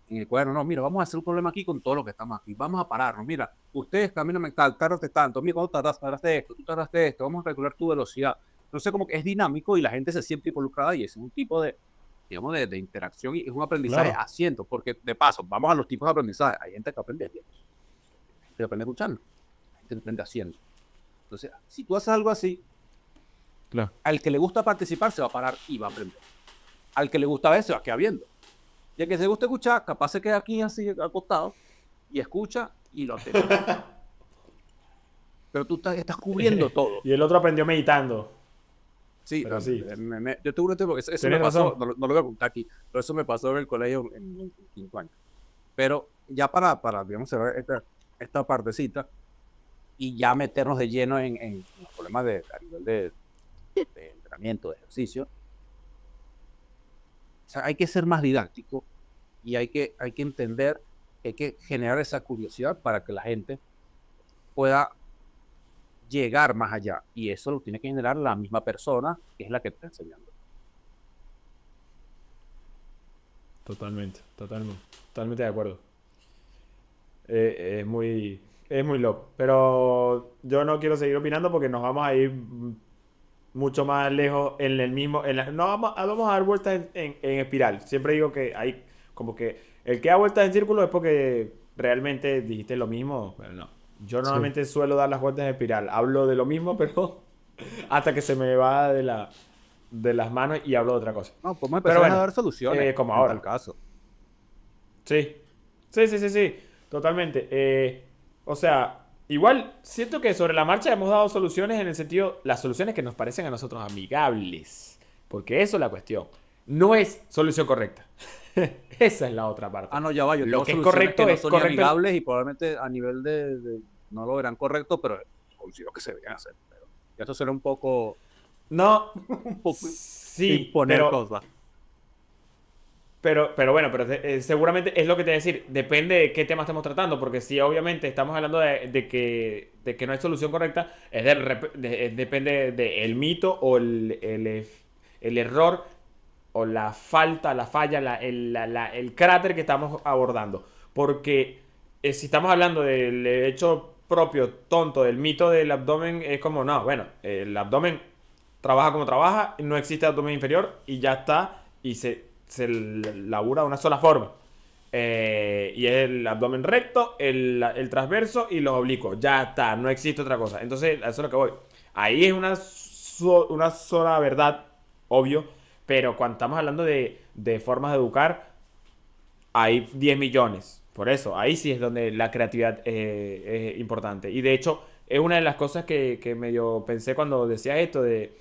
el cuaderno, no, mira, vamos a hacer un problema aquí con todo lo que estamos aquí, vamos a pararnos, mira, ustedes caminan mental, tardaste tanto, mira, cuando tardaste esto, tú tardaste esto, vamos a calcular tu velocidad. Entonces, como que es dinámico y la gente se siente involucrada y es un tipo de, digamos, de interacción y es un aprendizaje Claro. a cientos, porque de paso, vamos a los tipos de aprendizaje. Hay gente que aprende a cientos, hay gente que aprende escuchando, hay gente que aprende haciendo. Entonces, si tú haces algo así, Claro. al que le gusta participar se va a parar y va a aprender. Al que le gusta ver se va a quedar viendo. Y al que se gusta escuchar, capaz se queda aquí así acostado y escucha y lo atende. Pero tú estás cubriendo todo. Y el otro aprendió meditando. Sí, Pero sí. yo tengo un tema porque eso me Tienes pasó, razón. no lo voy a contar aquí, pero eso me pasó en el colegio en 5 años. Pero ya digamos, cerrar esta partecita y ya meternos de lleno en los problemas a nivel de entrenamiento, de ejercicio, o sea, hay que ser más didáctico y hay que entender que hay que generar esa curiosidad para que la gente pueda llegar más allá. Y eso lo tiene que generar la misma persona que es la que está enseñando. Totalmente, totalmente. Totalmente de acuerdo. Es muy loco. Pero yo no quiero seguir opinando porque nos vamos a ir mucho más lejos en el mismo. No vamos a dar vueltas en espiral. Siempre digo que hay como que el que da vueltas en círculo es porque realmente dijiste lo mismo. Pero no. Yo Sí. normalmente suelo dar las vueltas en espiral. Hablo de lo mismo, pero hasta que se me va de las manos y hablo de otra cosa. No, podemos Pero empezar a bueno, dar soluciones como en tal ahora. caso. Sí. Sí, sí, sí, sí. totalmente. O sea, igual siento que sobre la marcha hemos dado soluciones en el sentido, las soluciones que nos parecen a nosotros amigables. Porque eso es la cuestión. No es solución correcta. Esa es la otra parte. Ah, no, ya va, yo Lo tengo que soluciones que no es son ni correcto. amigables y probablemente a nivel no lo verán correcto, pero considero que se deberían hacer. Pero ya esto será un poco, No, un poco sí, imponer cosas. pero bueno, pero seguramente es lo que te voy a decir. Depende de qué tema estemos tratando. Porque si obviamente estamos hablando de que no hay solución correcta, depende del mito o el error o la falta, la falla, el cráter que estamos abordando. Porque si estamos hablando del hecho propio, tonto, del mito del abdomen, es como, no, bueno, el abdomen trabaja como trabaja, no existe abdomen inferior y ya está, y se labura de una sola forma. Y es el abdomen recto, el transverso y los oblicuos. Ya está, no existe otra cosa. Entonces, a eso es lo que voy. Ahí es una sola verdad, obvio, pero cuando estamos hablando de formas de educar, hay 10 millones. Por eso, ahí sí es donde la creatividad es importante. Y de hecho, es una de las cosas que medio pensé cuando decía esto, de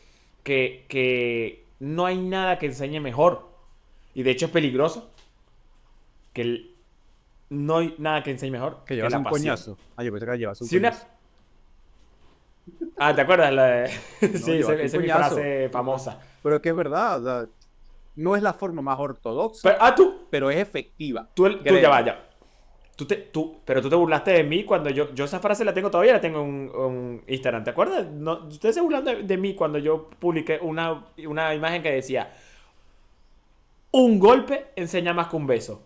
que no hay nada que enseñe mejor. Y de hecho es peligroso, que no hay nada que enseñe mejor Que que llevas la un pasión. coñazo. Ah, yo pensé que llevas un Si una... coñazo. Ah, ¿te acuerdas? No, Sí, llevaste un esa es mi coñazo. frase famosa. Pero es que es verdad, o sea, no es la forma más ortodoxa, Pero, pero es efectiva. tú ya Créeme. vaya. Pero tú te burlaste de mí cuando yo esa frase la tengo todavía, la tengo en un Instagram. ¿Te acuerdas? No, ustedes se burlan de mí cuando yo publiqué una imagen que decía, un golpe enseña más que un beso.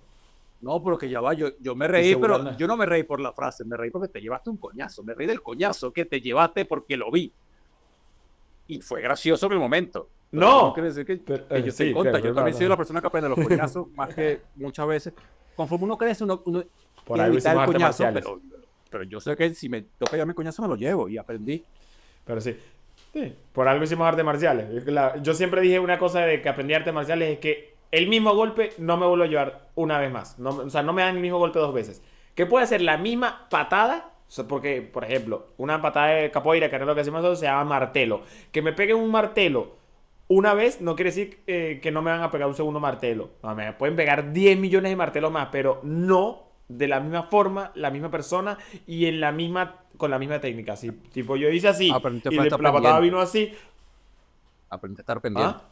No, pero que ya va, yo me Y reí, se pero burlan. yo no me reí por la frase, me reí porque te llevaste un coñazo, me reí del coñazo que te llevaste porque lo vi. Y fue gracioso en el momento, pero eso no quiere No. decir Pero, que yo esté en sí, contra. Yo no, también soy la no. persona que aprende los coñazos, más que muchas veces. Conforme uno crece, uno Por quiere algo evitar hicimos el artes coñazo, marciales. pero yo sé que si me toca llevarme coñazo, me lo llevo y aprendí. Pero sí. Sí, por algo hicimos artes marciales. Yo siempre dije una cosa de que aprendí artes marciales es que el mismo golpe no me vuelvo a llevar una vez más. No, o sea, no me dan el mismo golpe dos veces. Que puede ser la misma patada. O sea, porque, por ejemplo, una patada de capoeira, que es lo que hacemos nosotros, se llama martelo. Que me peguen un martelo una vez no quiere decir que no me van a pegar un segundo martelo. No, me pueden pegar 10 millones de martelos más, pero no de la misma forma, la misma persona y con la misma técnica. Si, tipo, yo hice así Aprendiste y fue a estar la patada pendiente, vino así. aprendiste a estar pendiente. ¿Ah?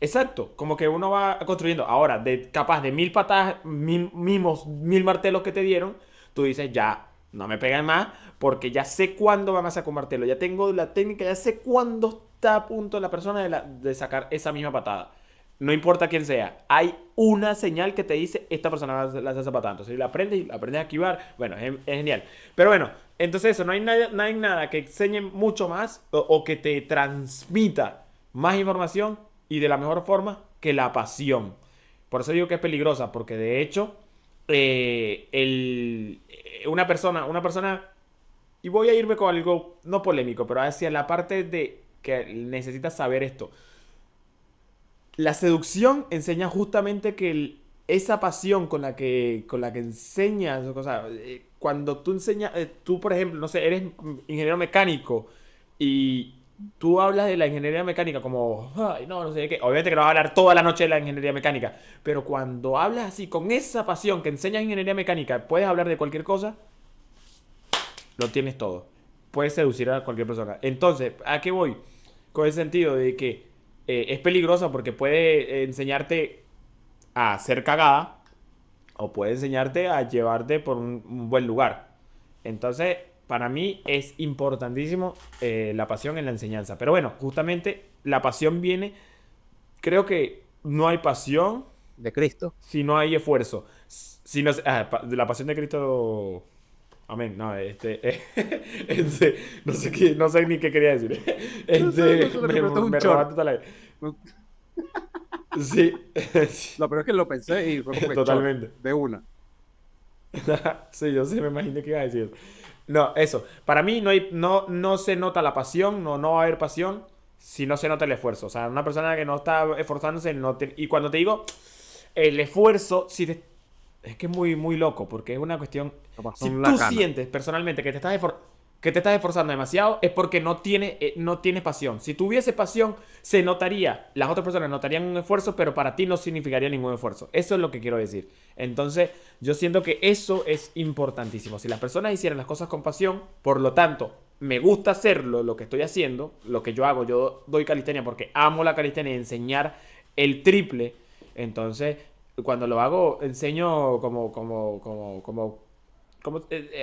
Exacto, como que uno va construyendo. Ahora, capaz de 1000 patadas, mil martelos que te dieron, tú dices, ya, no me pegan más, porque ya sé cuándo van a sacar un martelo. Ya tengo la técnica, ya sé cuándo está a punto la persona de sacar esa misma patada. No importa quién sea, hay una señal que te dice, esta persona va a lanzar esa patada. Entonces, la aprendes a esquivar. Bueno, es genial. Pero bueno, entonces eso, no hay nada que enseñe mucho más o que te transmita más información y de la mejor forma que la pasión. Por eso digo que es peligrosa, porque de hecho, una persona, y voy a irme con algo no polémico, pero hacia la parte de que necesitas saber esto. La seducción enseña justamente que esa pasión con la que enseñas, o sea, cuando tú enseñas, tú por ejemplo, no sé, eres ingeniero mecánico y tú hablas de la ingeniería mecánica como, ay, no, no sé qué, obviamente que no vas a hablar toda la noche de la ingeniería mecánica, pero cuando hablas así con esa pasión que enseñas ingeniería mecánica, puedes hablar de cualquier cosa, lo tienes todo. Puedes seducir a cualquier persona. Entonces, ¿a qué voy? Con el sentido de que es peligrosa porque puede enseñarte a ser cagada o puede enseñarte a llevarte por un buen lugar. Entonces, para mí es importantísimo la pasión en la enseñanza. Pero bueno, justamente la pasión viene, creo que no hay pasión De Cristo. si no hay esfuerzo. Si no, la pasión de Cristo. Amén. No, no sé no sé ni qué quería decir. No sé, no sé, lo que Me, preguntas es un me short. robaste toda la. Sí, Lo peor es que lo pensé y fue como que short, totalmente. de una. Sí, yo sí me imaginé que iba a decir. No, eso. Para mí no se nota la pasión, no va a haber pasión si no se nota el esfuerzo. O sea, una persona que no está esforzándose y cuando te digo el esfuerzo, si te Es que es muy, muy loco, porque es una cuestión. Capaz Si son la tú cana. sientes personalmente que te estás esforzando demasiado, es porque no tienes pasión. Si tuviese pasión, se notaría, las otras personas notarían un esfuerzo, pero para ti no significaría ningún esfuerzo. Eso es lo que quiero decir. Entonces, yo siento que eso es importantísimo. Si las personas hicieran las cosas con pasión, por lo tanto, me gusta hacerlo, lo que estoy haciendo, lo que yo hago, yo doy calistenia porque amo la calistenia y enseñar el triple. Entonces, cuando lo hago, enseño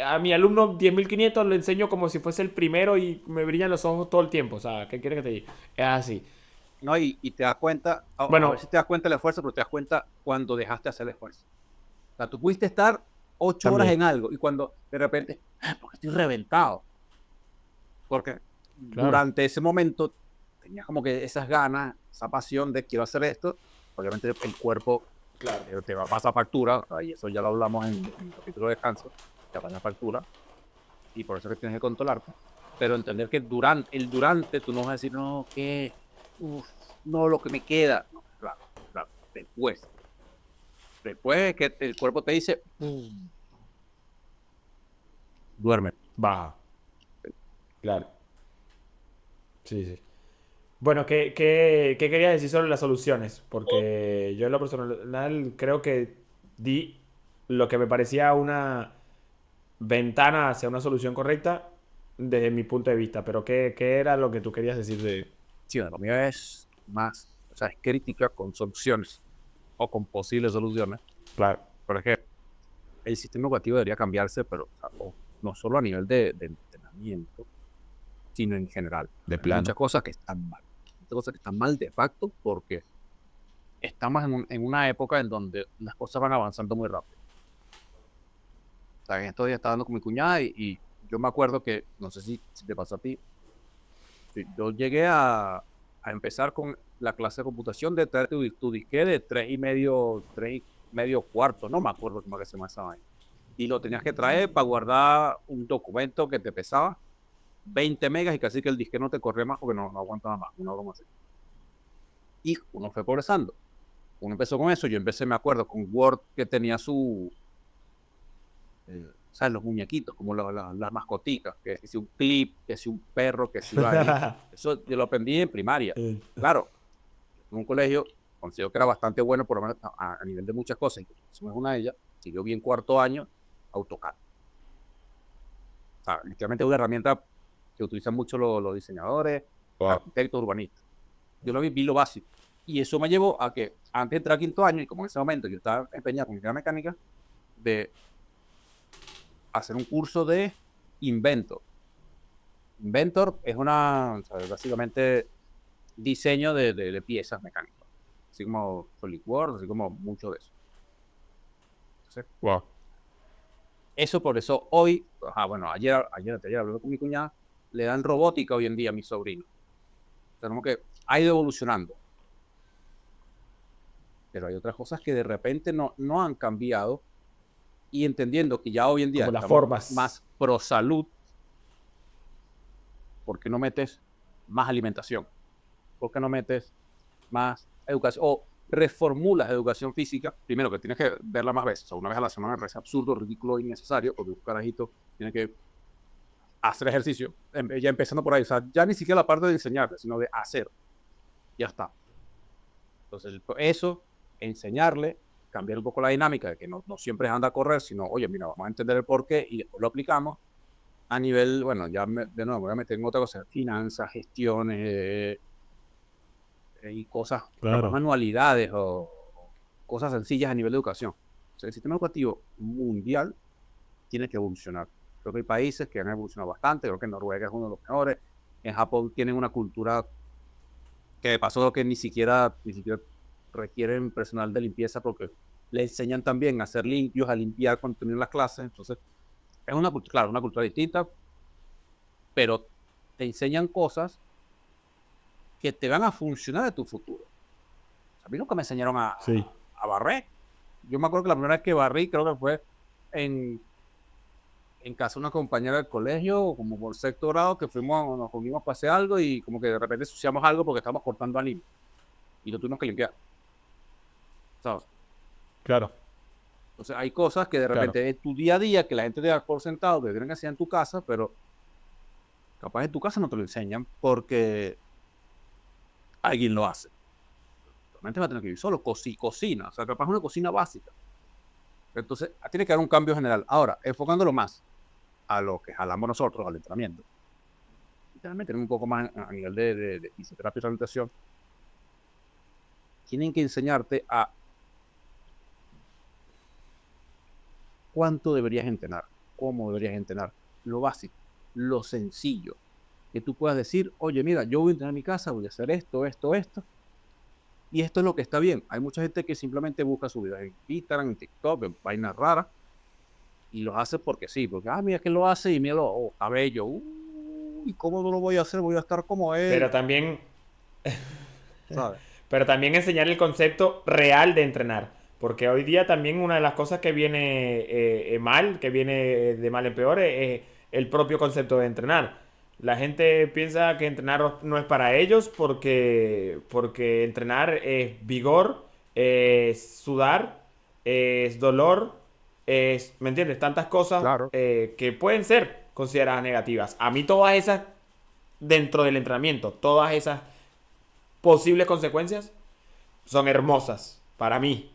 a mi alumno 10.500 le enseño como si fuese el primero y me brillan los ojos todo el tiempo. O sea, ¿qué quieres que te diga? Es así. No, y te das cuenta, a Bueno, veces te das cuenta del esfuerzo, pero te das cuenta cuando dejaste de hacer el esfuerzo. O sea, tú pudiste estar 8 horas también. en algo y cuando de repente, porque estoy reventado, porque Claro. durante ese momento tenías como que esas ganas, esa pasión de quiero hacer esto, obviamente el cuerpo Claro. te va a pasar factura, y eso ya lo hablamos en el capítulo de descanso, te pasa factura, y por eso que tienes que controlarte, pero entender que durante tú no vas a decir, no, que, uf, no, lo que me queda, no, claro, claro, después que el cuerpo te dice, duerme. Baja. Claro. Sí, sí. Bueno, ¿qué querías decir sobre las soluciones? Porque yo en lo personal creo que di lo que me parecía una ventana hacia una solución correcta desde mi punto de vista. Pero ¿qué era lo que tú querías decir de... Sí, bueno, lo mío es más, o sea, es crítica con soluciones o con posibles soluciones, Claro. pero es que el sistema educativo debería cambiarse, pero o sea, no solo a nivel de entrenamiento, sino en general. De Hay muchas plano. cosas que están mal, muchas cosas que están mal de facto porque estamos en una época en donde las cosas van avanzando muy rápido. O sea, en estos días estaba hablando con mi cuñada y yo me acuerdo que, no sé si te pasó a ti, yo llegué a empezar con la clase de computación de traer tu disque de 3,5 cuartos, no me acuerdo cómo que se llama esa vaina. Y lo tenías que traer para guardar un documento que te pesaba 20 megas y casi que el disque no te corría más porque no aguantaba más, una broma así. Y uno fue progresando. Uno empezó con eso, yo empecé, me acuerdo, con Word que tenía ¿sabes? Los muñequitos, como las mascoticas, que si un clip, que si un perro, que si iba ahí. Eso yo lo aprendí en primaria. Claro, en un colegio considero que era bastante bueno, por lo menos a nivel de muchas cosas, y eso es una de ellas. Siguió bien cuarto año, AutoCAD. O sea, literalmente es una herramienta que utilizan mucho los diseñadores, Wow. arquitectos, urbanistas. Yo lo vi lo básico. Y eso me llevó a que antes de entrar a quinto año, y como en ese momento yo estaba empeñado con ingeniería mecánica, de hacer un curso de Inventor. Inventor es o sea, básicamente diseño de piezas mecánicas, así como SolidWorks, así como mucho de eso. Entonces, Wow. eso por eso hoy, bueno, ayer hablando con mi cuñada, le dan robótica hoy en día a mi sobrino. Tenemos que ha ido evolucionando, pero hay otras cosas que de repente no han cambiado y entendiendo que ya hoy en día Como las estamos formas. más pro salud, ¿por qué no metes más alimentación? ¿Por qué no metes más educación? O reformulas educación física, primero que tienes que verla más veces, o sea, una vez a la semana me parece absurdo, ridículo, innecesario, porque un carajito tiene que hacer ejercicio, ya empezando por ahí, o sea, ya ni siquiera la parte de enseñarte, sino de hacer, ya está. Entonces, eso, enseñarle, cambiar un poco la dinámica de que no siempre es anda a correr, sino, oye, mira, vamos a entender el porqué y después lo aplicamos a nivel, bueno, de nuevo, voy a meter en otra cosa, finanzas, gestiones y cosas, capaz Claro. manualidades o cosas sencillas a nivel de educación. O sea, el sistema educativo mundial tiene que evolucionar. Creo que hay países que han evolucionado bastante, creo que Noruega es uno de los mejores, en Japón tienen una cultura que de paso que ni siquiera requieren personal de limpieza porque le enseñan también a ser limpios, a limpiar cuando terminan las clases. Entonces, es claro, una cultura distinta, pero te enseñan cosas que te van a funcionar de tu futuro. A mí nunca me enseñaron Sí. a barrer. Yo me acuerdo que la primera vez que barrí creo que fue en, en casa de una compañera del colegio, como por sexto grado, que nos reunimos para hacer algo y como que de repente ensuciamos algo porque estábamos cortando anillo y lo tuvimos que limpiar, ¿sabes? Claro. Entonces hay cosas que de Claro. repente en tu día a día, que la gente te da por sentado, que tienen que hacer en tu casa, pero capaz en tu casa no te lo enseñan porque alguien lo hace. Realmente va a tener que vivir solo, cocina, o sea, capaz una cocina básica. Entonces, tiene que haber un cambio general. Ahora, enfocándolo más a lo que jalamos nosotros, al entrenamiento, literalmente un poco más a nivel de fisioterapia y rehabilitación, tienen que enseñarte a cuánto deberías entrenar, cómo deberías entrenar, lo básico, lo sencillo, que tú puedas decir, oye, mira, yo voy a entrenar en mi casa, voy a hacer esto, esto, esto, y esto es lo que está bien. Hay mucha gente que simplemente busca sus videos en Instagram, en TikTok, en vainas raras, y los hace porque sí, porque, mira que lo hace y mira, está bello, y cómo no lo voy a hacer, voy a estar como Pero él, también, ¿sabes? pero también enseñar el concepto real de entrenar. Porque hoy día también una de las cosas que viene mal, que viene de mal en peor, es el propio concepto de entrenar. La gente piensa que entrenar no es para ellos porque entrenar es vigor, es sudar, es dolor, ¿me entiendes? Tantas cosas Claro. que pueden ser consideradas negativas. A mí todas esas, dentro del entrenamiento, todas esas posibles consecuencias son hermosas para mí.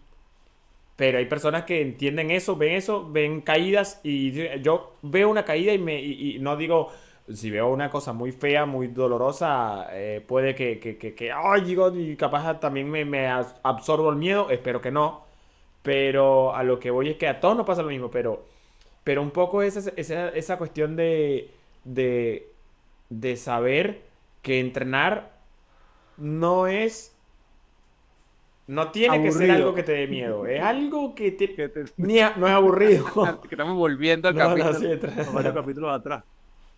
Pero hay personas que entienden eso, ven caídas y yo veo una caída y no digo, si veo una cosa muy fea, muy dolorosa, puede ay, digo, y capaz también me absorbo el miedo, espero que no. Pero a lo que voy es que a todos nos pasa lo mismo, pero un poco esa cuestión de, de saber que entrenar no es no tiene que ser algo Aburrido. que te dé miedo. Es algo que que, te- no es aburrido. que estamos volviendo al No, no, sí. capítulo, a varios capítulos atrás.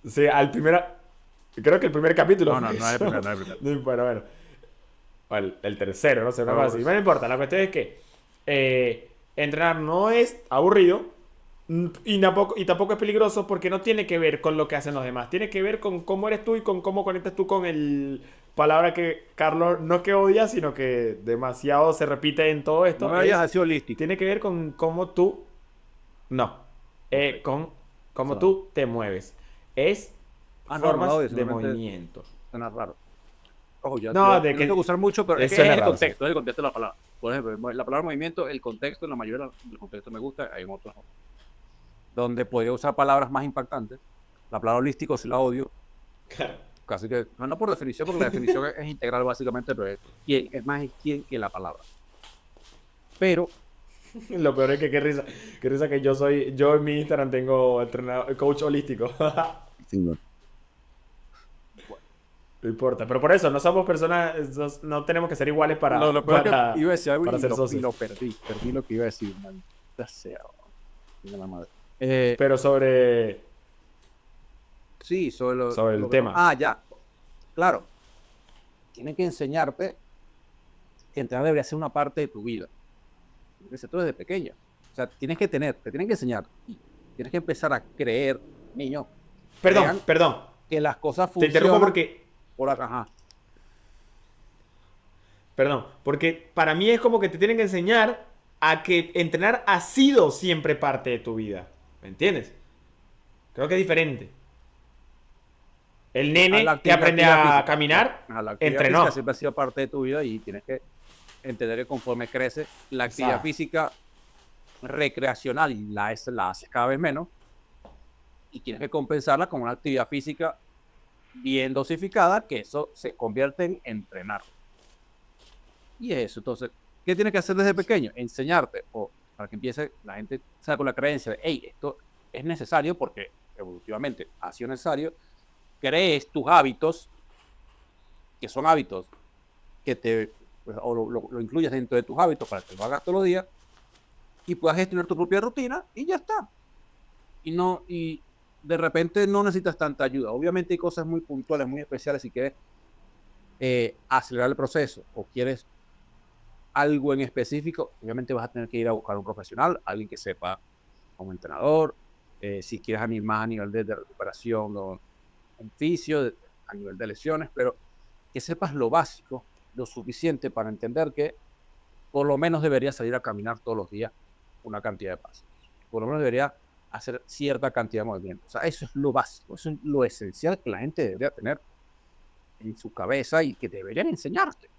Sí, al primer. Creo que el primer capítulo No, fue no, no es el eso. primero, no es el primero. Bueno, bueno. O el tercero, no sé, una cosa Pero, así. No importa. La cuestión es que entrenar no es aburrido y tampoco es peligroso porque no tiene que ver con lo que hacen los demás. Tiene que ver con cómo eres tú y con cómo conectas tú con el palabra que Carlos no que odia, sino que demasiado se repite en todo no esto. me vayas así holístico. Tiene que ver con cómo tú. No. Ok, Con cómo suena. tú te mueves. Es No, no lo formas odio, de simplemente movimiento. suena raro. Ojo, No, de yo no tengo que que. usar mucho, pero es que Suena raro, sí. es el contexto de la palabra. Por ejemplo, la palabra movimiento, el contexto, en la mayoría del contexto me gusta, hay otros no. Donde podría usar palabras más impactantes. La palabra holístico sí la odio, casi que, no por definición, porque la definición es integral básicamente, pero es más es quién que la palabra. Pero, Lo peor es que qué risa que yo en mi Instagram tengo entrenador, coach holístico. sí, no. No importa, pero por eso no somos personas, no tenemos que ser iguales Lo peor es que iba a decir algo para ser y socios. lo perdí lo que iba a decir, maldita sea, de la madre. Pero Sí, sobre sobre el lo que no. tema. Ya, claro, tienen que enseñarte que entrenar debería ser una parte de tu vida. Tiene que ser todo desde pequeña. O sea, te tienen que enseñar. Y tienes que empezar a creer, niños, Perdón, crean perdón. que las cosas Te interrumpo funcionan porque por acá. Ajá. Perdón, porque para mí es como que te tienen que enseñar a que entrenar ha sido siempre parte de tu vida. ¿Me entiendes? Creo que es diferente. El A nene que la aprende actividad a física. Claro, caminar, a la actividad física entrenó. siempre ha sido parte de tu vida y tienes que entender que conforme crece, la actividad Exacto. física recreacional la haces cada vez menos y tienes que compensarla con una actividad física bien dosificada, que eso se convierte en entrenar. Y eso, entonces, ¿qué tienes que hacer desde pequeño? Enseñarte, o para que empiece la gente sea con la creencia de, hey, esto es necesario porque evolutivamente ha sido necesario, crees tus hábitos, que son hábitos que pues, o lo incluyas dentro de tus hábitos para que lo hagas todos los días y puedas gestionar tu propia rutina y ya está. Y de repente no necesitas tanta ayuda. Obviamente hay cosas muy puntuales, muy especiales si quieres acelerar el proceso o quieres algo en específico, obviamente vas a tener que ir a buscar un profesional, alguien que sepa como entrenador, si quieres más a nivel de recuperación o un fisio, a nivel de lesiones, pero que sepas lo básico, lo suficiente para entender que por lo menos deberías salir a caminar todos los días una cantidad de pasos. Por lo menos debería hacer cierta cantidad de movimientos. O sea, eso es lo básico, eso es lo esencial que la gente debería tener en su cabeza y que deberían enseñarte.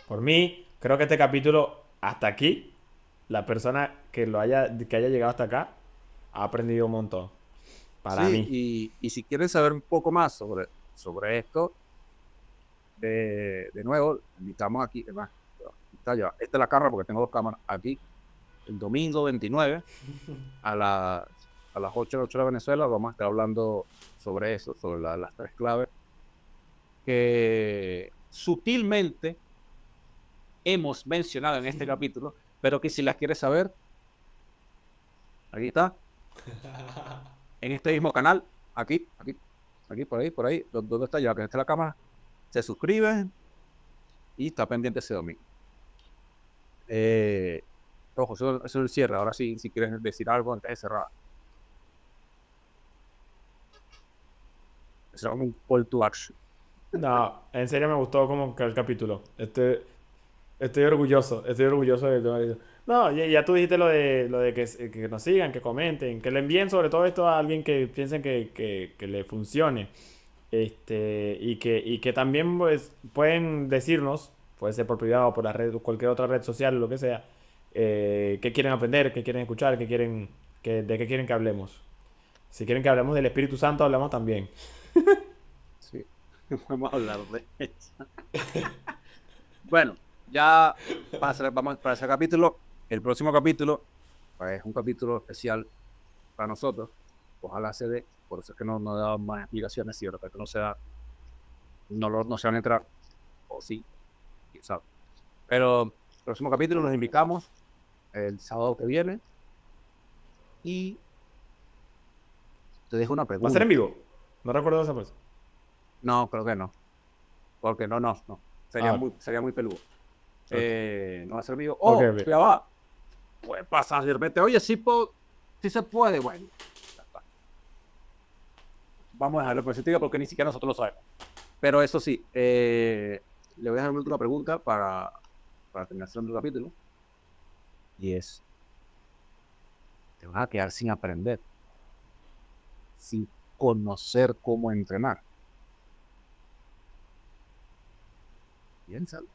Por mí, creo que este capítulo, hasta aquí, la persona que haya llegado hasta acá, ha aprendido un montón. Para Sí, mí. y si quieres saber un poco más sobre esto, de nuevo, invitamos aquí, además, esta es la cámara porque tengo dos cámaras aquí, el domingo 29 a las 8 de Venezuela, vamos a estar hablando sobre eso, sobre las tres claves que sutilmente hemos mencionado en este capítulo, pero que si las quieres saber, aquí está, en este mismo canal, aquí, por ahí, donde está ya, que está la cámara, se suscriben y está pendiente ese domingo. Ojo, eso es el cierre. Ahora sí, si quieres decir algo antes de cerrar. Es un call to action. No, en serio me gustó como que el capítulo. Estoy orgulloso de todo eso. No, ya tú dijiste lo de que nos sigan, que comenten, que le envíen sobre todo esto a alguien que piensen que le funcione. Y que también pues, pueden decirnos, puede ser por privado, por la red, cualquier otra red social, lo que sea, qué quieren aprender, qué quieren escuchar, de qué quieren que hablemos. Si quieren que hablemos del Espíritu Santo, hablamos también. Sí, vamos a hablar de eso. Bueno, ya vamos para ese capítulo. El próximo capítulo pues, es un capítulo especial para nosotros. Ojalá se dé. Por eso es que no he dado más explicaciones. Si de repente no se da, no se van a entrar. O sí, quién sabe. Pero el próximo capítulo nos invitamos el sábado que viene. Y te dejo una ¿Va a ser en pregunta. vivo? No recuerdo esa cosa. No, creo que no. Porque no. Ah, Sería muy peludo. ok. No va a ser vivo. Ok, Oh, ok. ya va. Puede pasar de repente. Oye, sí se puede. Bueno, ya está. Vamos a dejarlo positivo porque ni siquiera nosotros lo sabemos. Pero eso sí, le voy a dejar una última pregunta para terminar el capítulo. Y es, te vas a quedar sin aprender, sin conocer cómo entrenar. Piénsalo.